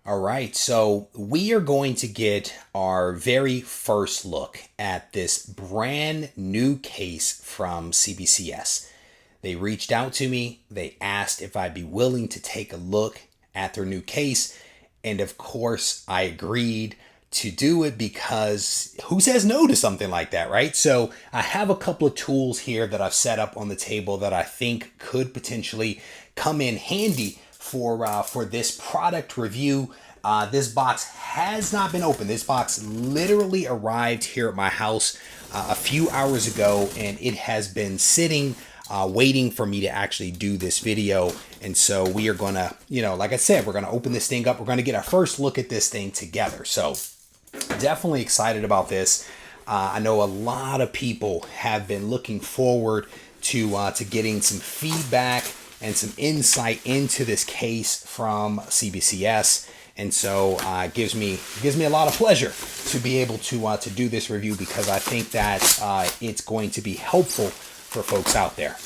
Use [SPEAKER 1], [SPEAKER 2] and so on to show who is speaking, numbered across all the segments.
[SPEAKER 1] All right, so we are going to get our very first look at this brand new case from CBCS. They reached out to me, they asked if I'd be willing to take a look at their new case, and of course I agreed to do it because who says no to something like that, right? So I have a couple of tools here that I've set up on the table that I think could potentially come in handy for this product review. This box has not been opened. This box literally arrived here at my house a few hours ago, and it has been sitting waiting for me to actually do this video. And so we are gonna, like I said, we're gonna open this thing up. We're gonna get our first look at this thing together. So definitely excited about this. I know a lot of people have been looking forward to getting some feedback and some insight into this case from CBCS, and so it gives me a lot of pleasure to be able to do this review, because I think that it's going to be helpful for folks out there.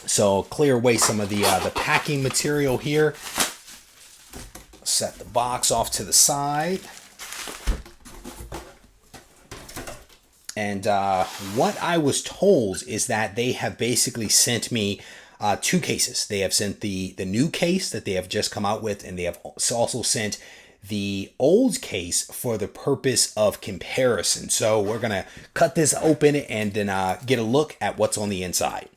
[SPEAKER 1] So clear away some of the packing material here. Set the box off to the side. And what I was told is that they have basically sent me two cases. They have sent the new case that they have just come out with, and they have also sent the old case for the purpose of comparison. So we're going to cut this open and then get a look at what's on the inside.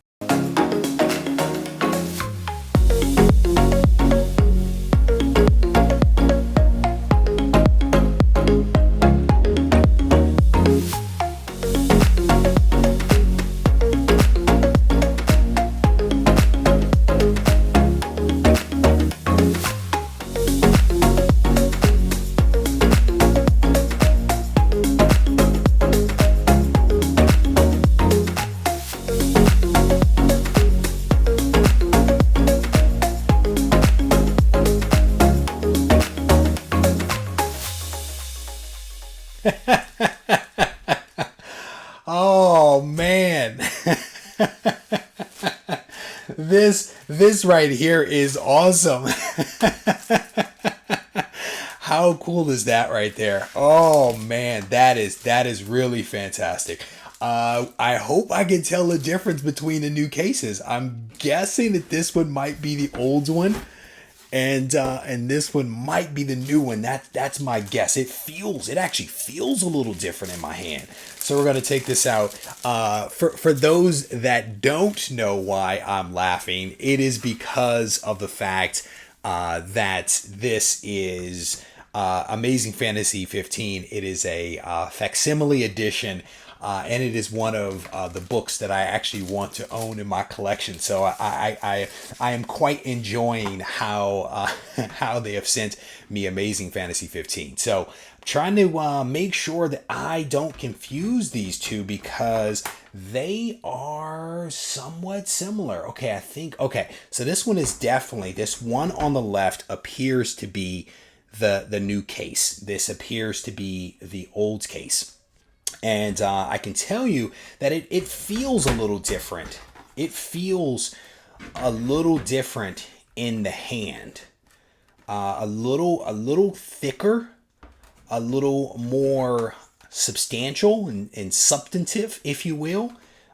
[SPEAKER 1] Oh man. This right here is awesome. How cool is that right there? Oh man, that is really fantastic. I hope I can tell the difference between the new cases. I'm guessing that this one might be the old one, and this one might be the new one. That's my guess. It actually feels a little different in my hand. So we're gonna take this out. For those that don't know why I'm laughing, it is because of the fact that this is Amazing Fantasy 15. It is a facsimile edition. And it is one of the books that I actually want to own in my collection. So I am quite enjoying how they have sent me Amazing Fantasy 15. So I'm trying to make sure that I don't confuse these two, because they are somewhat similar. Okay, so this one is definitely, this one on the left appears to be the new case. This appears to be the old case. And I can tell you that it feels a little different. It feels a little different in the hand. A little thicker, a little more substantial and substantive, if you will.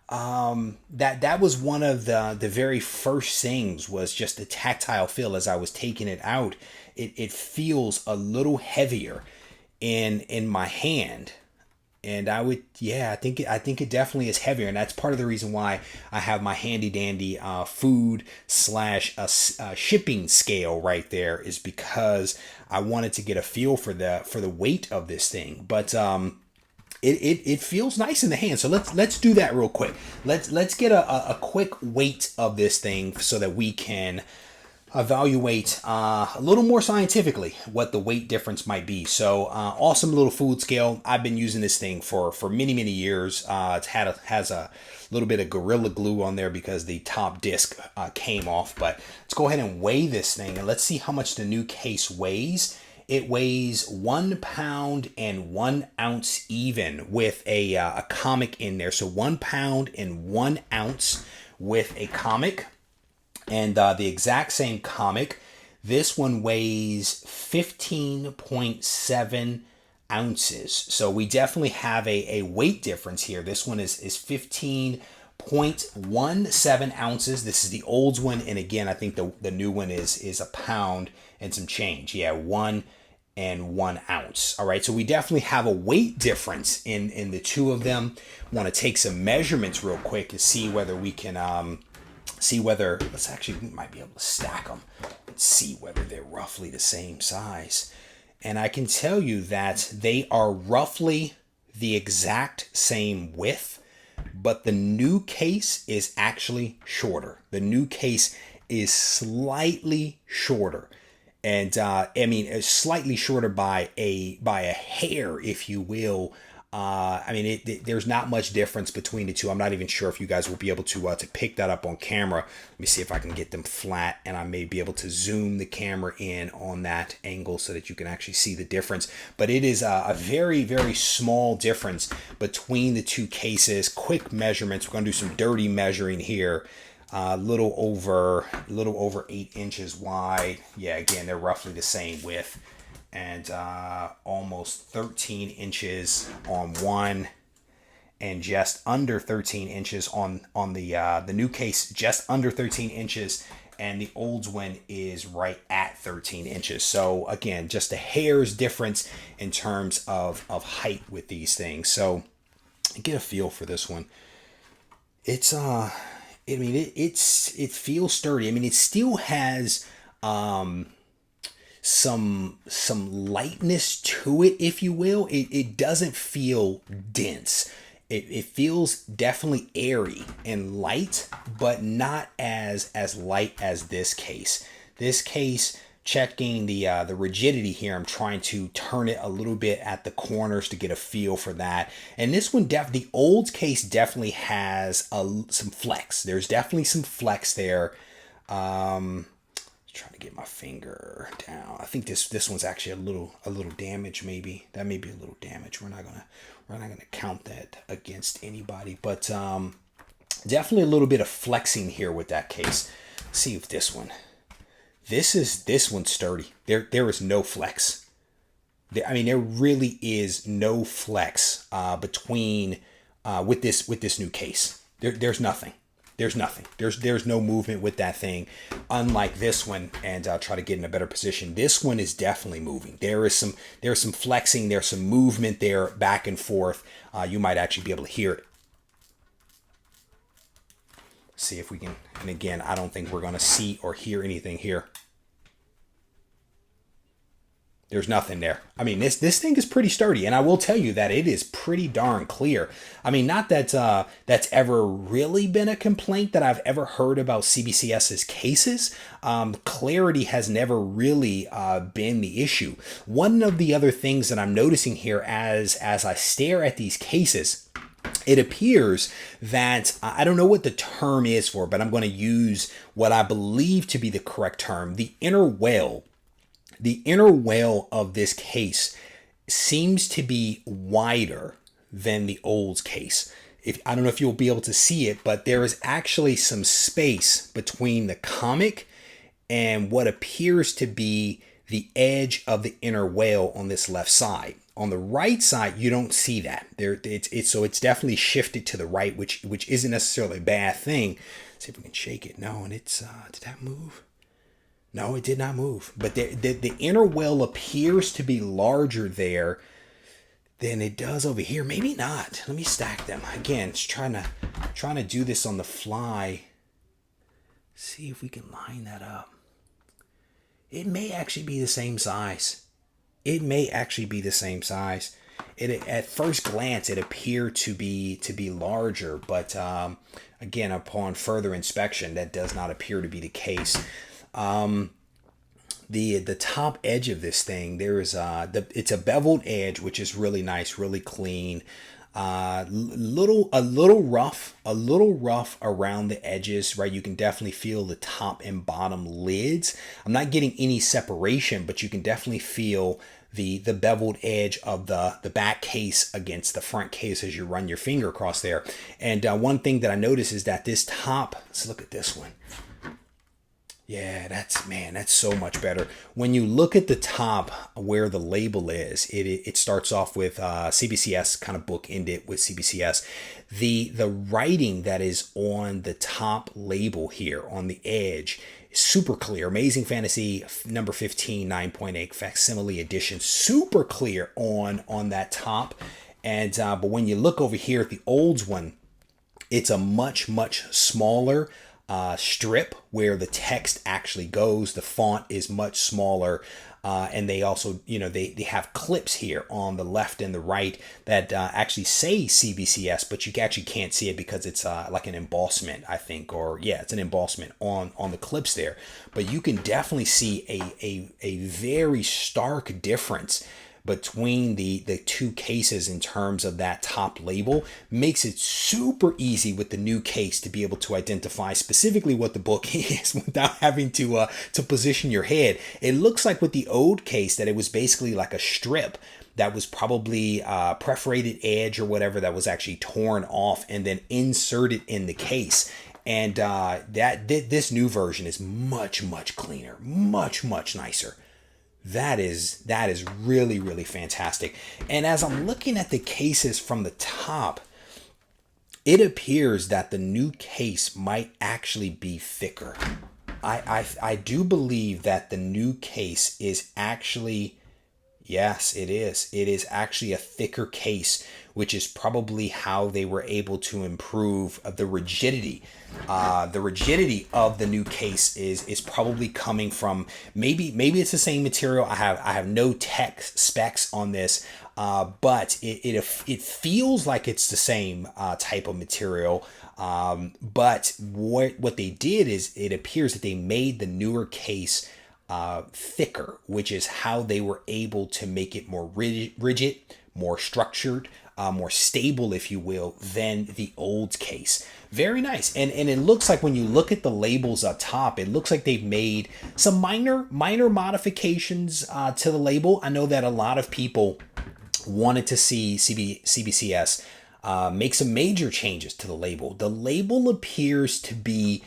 [SPEAKER 1] That was one of the very first things, was just the tactile feel as I was taking it out. It feels a little heavier in my hand. And I think it definitely is heavier, and that's part of the reason why I have my handy dandy food / shipping scale right there, is because I wanted to get a feel for the weight of this thing. But it feels nice in the hand. So let's do that real quick. Let's get a quick weight of this thing so that we can evaluate a little more scientifically what the weight difference might be. So awesome little food scale. I've been using this thing for many years. It has a little bit of Gorilla Glue on there because the top disc came off. But let's go ahead and weigh this thing, and let's see how much the new case weighs. It weighs 1 pound and 1 ounce even, with a comic in there. So 1 pound and 1 ounce with a comic. And the exact same comic This one weighs 15.7 ounces. So we definitely have a weight difference here. This one is 15.17 ounces. This is the old one. And again, I think the new one is a pound and some change. Yeah, 1 and 1 ounce. All right, so we definitely have a weight difference in the two of them. Want to take some measurements real quick to see whether we can see whether, we might be able to stack them and see whether they're roughly the same size. And I can tell you that they are roughly the exact same width, but the new case is actually shorter. The new case is slightly shorter. And it's slightly shorter by a hair, if you will. There's not much difference between the two. I'm not even sure if you guys will be able to pick that up on camera. Let me see if I can get them flat, and I may be able to zoom the camera in on that angle so that you can actually see the difference. But it is a very, very small difference between the two cases. Quick measurements. We're going to do some dirty measuring here. A little over 8 inches wide. Yeah, again, they're roughly the same width. And almost 13 inches on one, and just under 13 inches on the new case, just under 13 inches, and the old one is right at 13 inches. So again, just a hair's difference in terms of height with these things. So get a feel for this one. It's it feels sturdy. It still has some lightness to it, if you will. It doesn't feel dense. It feels definitely airy and light, but not as light as this case. This case, checking the rigidity here, I'm trying to turn it a little bit at the corners to get a feel for that. And this one, the old case definitely has some flex. There's definitely some flex there. Trying to get my finger down. I think this one's actually a little damaged. Maybe that may be a little damage. We're not gonna count that against anybody, but definitely a little bit of flexing here with that case. Let's see if this one's sturdy. There is no flex. There really is no flex between with this new case. There's nothing. There's nothing. There's no movement with that thing, unlike this one. And I'll try to get in a better position. This one is definitely moving. There's some flexing. There's some movement there, back and forth. You might actually be able to hear it. See if we can. And again, I don't think we're going to see or hear anything here. There's nothing there. This thing is pretty sturdy, and I will tell you that it is pretty darn clear. Not that that's ever really been a complaint that I've ever heard about CBCS's cases. Clarity has never really been the issue. One of the other things that I'm noticing here as I stare at these cases, it appears that, I don't know what the term is for, but I'm going to use what I believe to be the correct term, the inner wale. The inner wale of this case seems to be wider than the old case. I don't know if you'll be able to see it, but there is actually some space between the comic and what appears to be the edge of the inner wale on this left side. On the right side, you don't see that. So it's definitely shifted to the right, which isn't necessarily a bad thing. Let's see if we can shake it. No, and it's did that move? No, it did not move. But the inner wale appears to be larger there than it does over here. Maybe not. Let me stack them. Again, it's trying to do this on the fly. See if we can line that up. It may actually be the same size. It may actually be the same size. At first glance, it appeared to be larger, but again, upon further inspection, that does not appear to be the case. The top edge of this thing, it's a beveled edge, which is really nice, really clean. A little rough around the edges, right? You can definitely feel the top and bottom lids. I'm not getting any separation, but you can definitely feel the beveled edge of the back case against the front case as you run your finger across there. And one thing that I notice is that this top, let's look at this one. Yeah, that's so much better. When you look at the top where the label is, it starts off with CBCS, kind of book ended with CBCS. The writing that is on the top label here on the edge is super clear. Amazing Fantasy number 15, 9.8 facsimile edition, super clear on that top. And but when you look over here at the Olds one, it's a much smaller strip where the text actually goes. The font is much smaller. And they also, they have clips here on the left and the right that actually say CBCS, but you actually can't see it because it's like an embossment, I think, or yeah, it's an embossment on the clips there. But you can definitely see a very stark difference between the two cases in terms of that top label. Makes it super easy with the new case to be able to identify specifically what the book is without having to position your head. It looks like with the old case that it was basically like a strip that was probably perforated edge or whatever that was actually torn off and then inserted in the case. And this new version is much cleaner, much nicer. That is really fantastic. And as I'm looking at the cases from the top, it appears that the new case might actually be thicker. I do believe that the new case is actually, yes, it is. It is actually a thicker case, which is probably how they were able to improve the rigidity. The rigidity of the new case is probably coming from maybe it's the same material. I have no tech specs on this, but it feels like it's the same type of material. But what they did is it appears that they made the newer case thicker, which is how they were able to make it more rigid, more structured, more stable, if you will, than the old case. Very nice. And it looks like when you look at the labels up top, it looks like they've made some minor modifications to the label. I know that a lot of people wanted to see CBCS make some major changes to the label. The label appears to be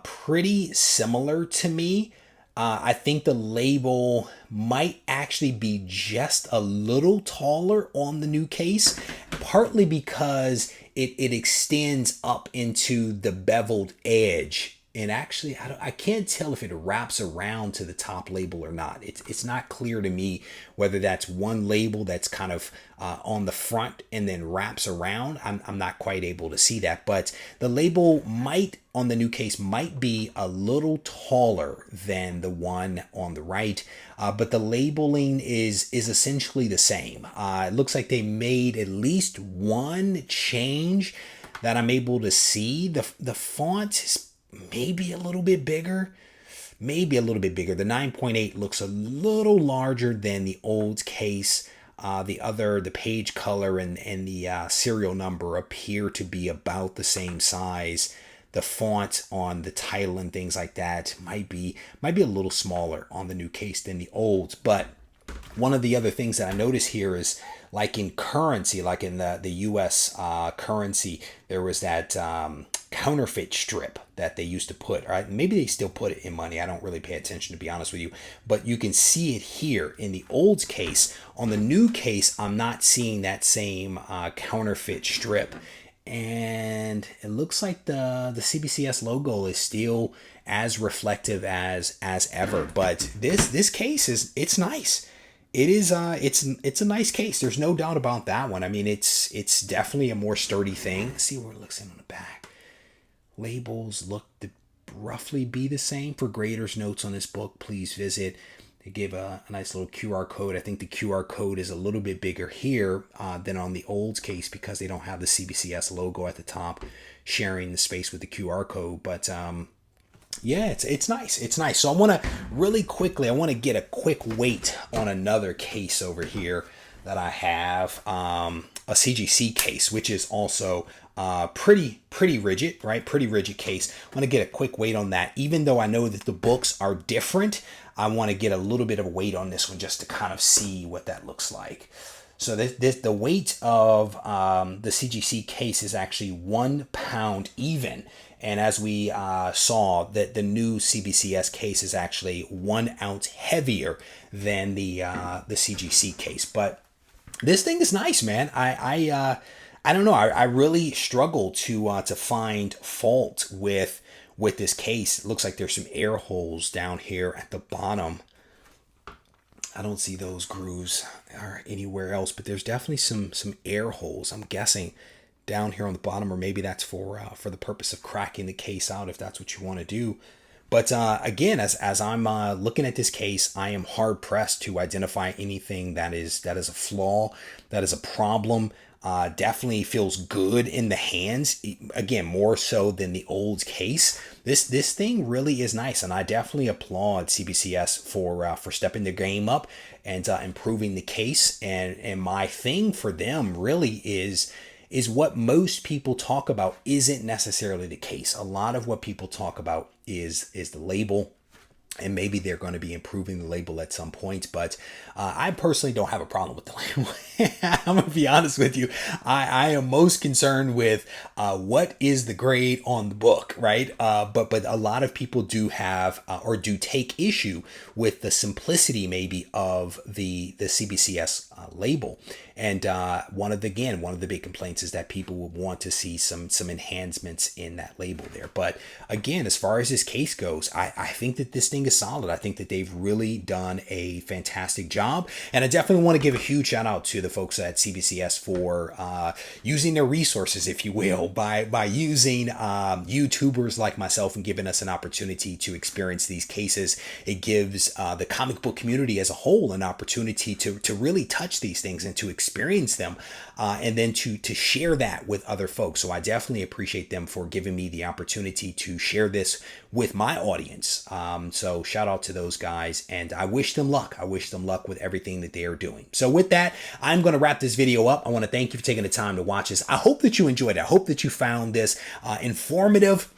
[SPEAKER 1] pretty similar to me. I think the label might actually be just a little taller on the new case, partly because it extends up into the beveled edge. And actually, I can't tell if it wraps around to the top label or not. It's not clear to me whether that's one label that's kind of on the front and then wraps around. I'm not quite able to see that. But the label might, on the new case, might be a little taller than the one on the right. But the labeling is essentially the same. It looks like they made at least one change that I'm able to see. The font is maybe a little bit bigger. The 9.8 looks a little larger than the old case. The page color and the serial number appear to be about the same size. The font on the title and things like that might be a little smaller on the new case than the old. But one of the other things that I notice here is, like in currency, like in the US currency, there was that counterfeit strip that they used to put, right? Maybe they still put it in money. I don't really pay attention, to be honest with you. But you can see it here in the old case. On the new case, I'm not seeing that same counterfeit strip. And it looks like the CBCS logo is still as reflective as ever. But this case it's nice. It is it's a nice case. There's no doubt about that one. I mean, it's definitely a more sturdy thing. Let's see where it looks in on the back. Labels look to roughly be the same. For graders notes on this book, please visit. They give a nice little QR code. I think the QR code is a little bit bigger here than on the old case because they don't have the CBCS logo at the top, sharing the space with the QR code. But yeah, it's nice. It's nice. So I want to get a quick weight on another case over here that I have, a CGC case, which is also pretty rigid, right? Pretty rigid case. I want to get a quick weight on that. Even though I know that the books are different, I want to get a little bit of a weight on this one just to kind of see what that looks like. So the weight of the CGC case is actually 1 pound even.
[SPEAKER 2] And as we saw, that the new CBCS case is actually 1 ounce heavier than the CGC case. But this thing is nice, man. I don't know. I really struggle to find fault with this case. It looks like there's some air holes down here at the bottom. I don't see those grooves or anywhere else, but there's definitely some air holes. I'm guessing down here on the bottom, or maybe that's for the purpose of cracking the case out, if that's what you want to do. But again, as I'm looking at this case, I am hard pressed to identify anything that is a flaw, that is a problem. Definitely feels good in the hands. Again, more so than the old case. This thing really is nice, and I definitely applaud CBCS for stepping the game up and improving the case. And my thing for them really is what most people talk about isn't necessarily the case. A lot of what people talk about is the label, and maybe they're going to be improving the label at some point, but I personally don't have a problem with the label. I'm going to be honest with you. I am most concerned with what is the grade on the book, right? But a lot of people do have or do take issue with the simplicity maybe of the CBCS label. And one of the big complaints is that people would want to see some enhancements in that label there. But again, as far as this case goes, I think that this thing is solid. I think that they've really done a fantastic job. And I definitely want to give a huge shout out to the folks at CBCS for using their resources, if you will, by using YouTubers like myself and giving us an opportunity to experience these cases. It gives the comic book community as a whole an opportunity to really touch these things and to experience them, and then to share that with other folks. So I definitely appreciate them for giving me the opportunity to share this with my audience. So shout out to those guys, and I wish them luck. I wish them luck with everything that they are doing. So with that, I'm going to wrap this video up. I want to thank you for taking the time to watch this. I hope that you enjoyed it. I hope that you found this informative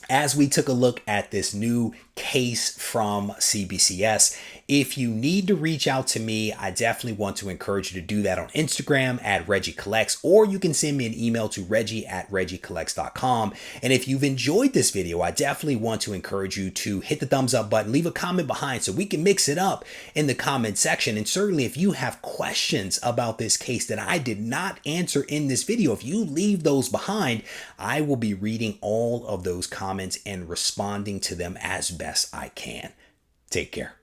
[SPEAKER 2] as we took a look at this new case from CBCS. If you need to reach out to me, I definitely want to encourage you to do that on Instagram at Regie Collects, or you can send me an email to reggie@regiecollects.com. And if you've enjoyed this video, I definitely want to encourage you to hit the thumbs up button, leave a comment behind so we can mix it up in the comment section. And certainly if you have questions about this case that I did not answer in this video, if you leave those behind, I will be reading all of those comments and responding to them as best I can. Take care.